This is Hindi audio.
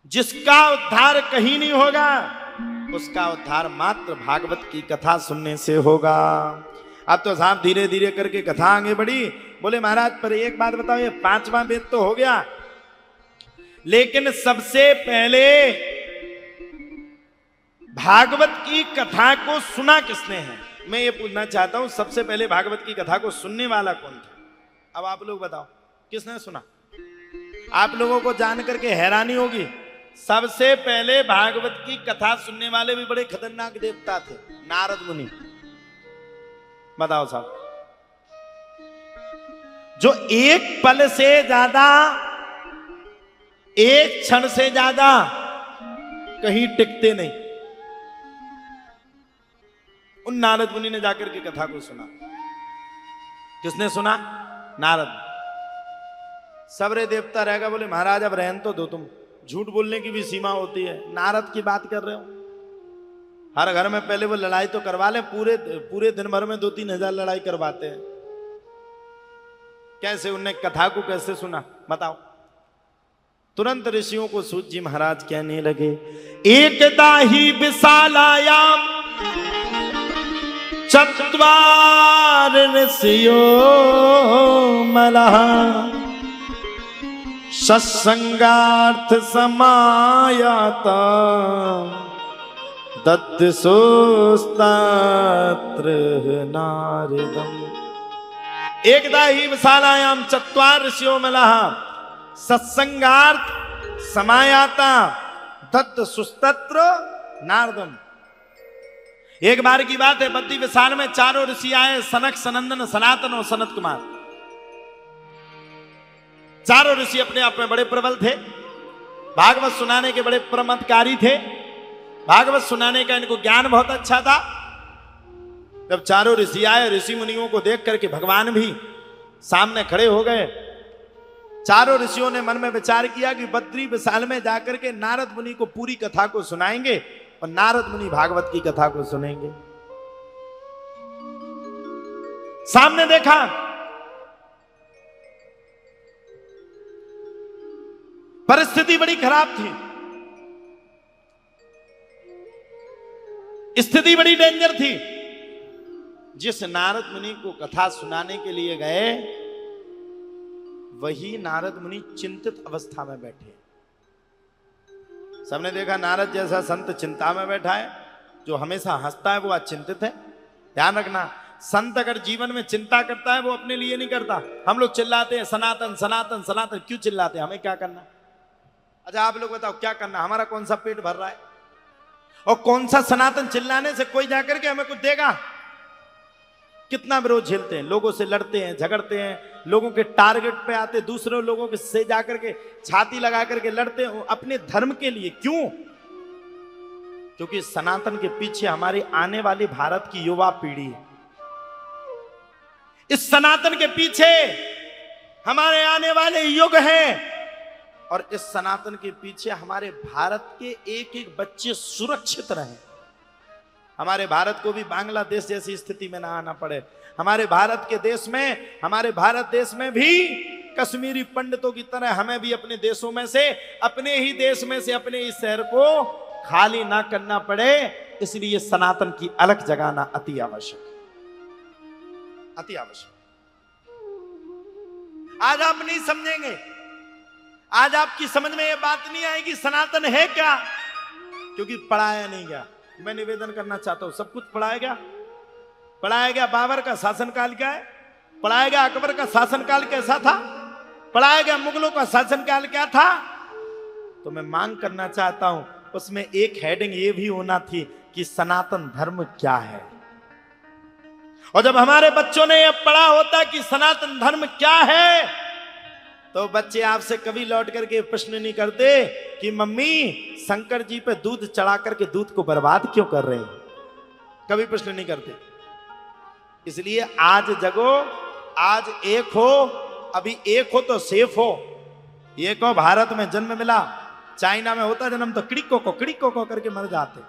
जिसका उद्धार कहीं नहीं होगा, उसका उद्धार मात्र भागवत की कथा सुनने से होगा। अब तो साहब धीरे धीरे करके कथा आगे बढ़ी। बोले महाराज पर एक बात बताओ, ये 5वां वेद तो हो गया, लेकिन सबसे पहले भागवत की कथा को सुना किसने है? मैं ये पूछना चाहता हूं, सबसे पहले भागवत की कथा को सुनने वाला कौन था? अब आप लोग बताओ किसने सुना? आप लोगों को जान करके हैरानी होगी, सबसे पहले भागवत की कथा सुनने वाले भी बड़े खतरनाक देवता थे, नारद मुनि। बताओ साहब, जो एक पल से ज्यादा, एक क्षण से ज्यादा कहीं टिकते नहीं, उन नारद मुनि ने जाकर के कथा को सुना। किसने सुना? नारद। सबरे देवता रहेगा, बोले महाराज अब रहन तो दो, तुम झूठ बोलने की भी सीमा होती है, नारद की बात कर रहे हो। हर घर में पहले वो लड़ाई तो करवा ले, पूरे दिन भर में 2-3 हजार लड़ाई करवाते हैं। कैसे उनने कथा को कैसे सुना बताओ? तुरंत ऋषियों को सूत जी महाराज कहने लगे, एकदा ही विशालायाम चत्वार ऋषियो मलः सत्संगार्थ समायाता दत्तसोस्तात्र नारदम। एकदा ही विशालायाम चत्वार ऋषियो मलः सत्संगार्थ समायाता दत्तसुस्तत्र नारदम। एक बार की बात है, बद्री विशाल में 4 ऋषि आए, सनक, सनंदन, सनातन और सनत कुमार। 4 ऋषि अपने आप में बड़े प्रबल थे, भागवत सुनाने के बड़े प्रमदकारी थे, भागवत सुनाने का इनको ज्ञान बहुत अच्छा था। जब 4 ऋषि आए, ऋषि मुनियों को देख करके भगवान भी सामने खड़े हो गए। 4 ऋषियों ने मन में विचार किया कि बद्री विशाल में जाकर के नारद मुनि को पूरी कथा को सुनाएंगे और नारद मुनि भागवत की कथा को सुनेंगे। सामने देखा, परिस्थिति बड़ी खराब थी, स्थिति बड़ी डेंजर थी। जिस नारद मुनि को कथा सुनाने के लिए गए, वही नारद मुनि चिंतित अवस्था में बैठे। सबने देखा नारद जैसा संत चिंता में बैठा है, जो हमेशा हंसता है वो आज चिंतित है। ध्यान रखना, संत अगर जीवन में चिंता करता है वो अपने लिए नहीं करता। हम लोग चिल्लाते हैं सनातन सनातन सनातन, क्यों चिल्लाते हैं? हमें क्या करना? अच्छा आप लोग बताओ क्या करना? हमारा कौन सा पेट भर रहा है? और कौन सा सनातन चिल्लाने से कोई जाकर के हमें कुछ देगा? कितना विरोध झेलते हैं, लोगों से लड़ते हैं, झगड़ते हैं, लोगों के टारगेट पे आते, दूसरे लोगों के से जाकर के छाती लगा करके लड़ते हैं अपने धर्म के लिए। क्यों? क्योंकि सनातन के पीछे हमारी आने वाली भारत की युवा पीढ़ी है। इस सनातन के पीछे हमारे आने वाले युग हैं, और इस सनातन के पीछे हमारे भारत के एक एक बच्चे सुरक्षित रहें। हमारे भारत को भी बांग्लादेश जैसी स्थिति में ना आना पड़े। हमारे भारत देश में भी कश्मीरी पंडितों की तरह हमें भी अपने देशों में से, अपने ही देश में से अपने इस शहर को खाली ना करना पड़े। इसलिए सनातन की अलग जगाना अति आवश्यक, अति आवश्यक। आज आप नहीं समझेंगे, आज आपकी समझ में यह बात नहीं आएगी सनातन है क्या, क्योंकि पढ़ाया नहीं गया। मैं निवेदन करना चाहता हूं, सब कुछ पढ़ाया गया। पढ़ाया गया बाबर का शासनकाल क्या है, पढ़ाया गया अकबर का शासनकाल कैसा था, पढ़ाया गया मुगलों का शासनकाल क्या था। तो मैं मांग करना चाहता हूं, उसमें एक हेडिंग ये भी होना थी कि सनातन धर्म क्या है। और जब हमारे बच्चों ने यह पढ़ा होता कि सनातन धर्म क्या है, तो बच्चे आपसे कभी लौट करके प्रश्न नहीं करते कि मम्मी शंकर जी पे दूध चढ़ा करके दूध को बर्बाद क्यों कर रहे हैं। कभी प्रश्न नहीं करते। इसलिए आज जगो, आज एक हो, अभी एक हो तो सेफ हो। एक हो, भारत में जन्म मिला, चाइना में होता जन्म तो किड़िको को करके मर जाते।